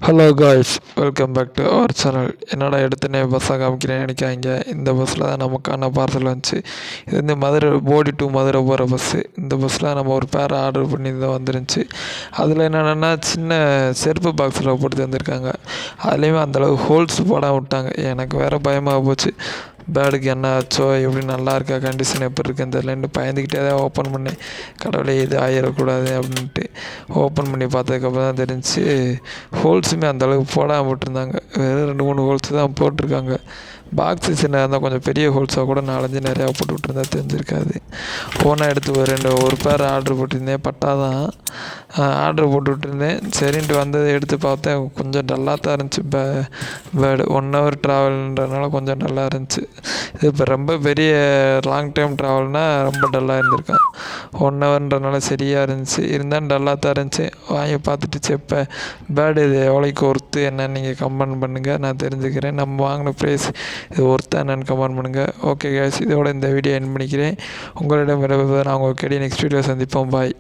Hello guys, welcome back to our channel. என்னடா எடுத்துனே பஸ்ஸாக காமிக்கிறேன்னு நினைக்காங்க. இந்த பஸ்ஸில் தான் நமக்கான பார்சல் வந்துச்சு. இது வந்து மதுரை போடி டு மதுரை போகிற பஸ்ஸு. இந்த பஸ்ஸில் நம்ம ஒரு பேர் ஆர்டர் பண்ணி தான் வந்துருந்துச்சு. அதில் என்னென்னா சின்ன செருப்பு பாக்ஸில் போட்டு தந்திருக்காங்க. அதுலேயுமே அந்தளவுக்கு ஹோல்ஸ் போடாமல் விட்டாங்க. எனக்கு வேறு பயமாக போச்சு. பேடுக்கு என்ன ஆச்சோ, எப்படி நல்லா இருக்கா, கண்டிஷன் எப்படி இருக்குன்னு தெரியலன்ட்டு பயந்துக்கிட்டே தான் ஓப்பன் பண்ணேன். கடவுளே இது ஆயிடக்கூடாது அப்படின்ட்டு ஓப்பன் பண்ணி பார்த்ததுக்கப்புறம் தான் தெரிஞ்சிச்சு ஹோல்ஸுமே அந்தளவுக்கு போடாமல் போட்டிருந்தாங்க. வெறும் 2-3 ஹோல்ஸ் தான் போட்டிருக்காங்க. பாக்ஸு சின்னதாக இருந்தால் கொஞ்சம் பெரிய ஹோல்ஸாக கூட 4-5 நிறையா போட்டு விட்ருந்தா தெரிஞ்சிருக்காது. ஃபோனாக எடுத்து ஒரு பேர் ஆர்டர் போட்டிருந்தேன். பட்டா தான் ஆர்டர் போட்டு விட்டுருந்தேன். சரின்ட்டு வந்ததை எடுத்து பார்த்தேன். கொஞ்சம் டல்லாக தான் இருந்துச்சு. பேடு 1 ஹவர் ட்ராவல்ன்றதுனால கொஞ்சம் டல்லாக இருந்துச்சு. இது இப்போ ரொம்ப பெரிய லாங் டைம் ட்ராவல்னால் ரொம்ப டல்லாக இருந்திருக்கான். 1 ஹவர்ன்றதுனால சரியாக இருந்துச்சு. இருந்தாலும் டல்லாக தான் இருந்துச்சு. வாங்கி பார்த்துட்டு இப்போ பேடு இது எவ்வளோக்கு ஒர்த்து என்னன்னு நீங்கள் கமெண்ட் பண்ணுங்கள், நான் தெரிஞ்சுக்கிறேன். நம்ம வாங்கின ப்ரைஸ் இது ஒர்த்தாக என்னென்னு கமெண்ட் பண்ணுங்கள். ஓகே கேஸ், இதோட இந்த வீடியோ எண்ட் பண்ணிக்கிறேன். உங்களிடம் விரைவில் நான் உங்கள் நெக்ஸ்ட் வீடியோ சந்திப்போம். பாய்.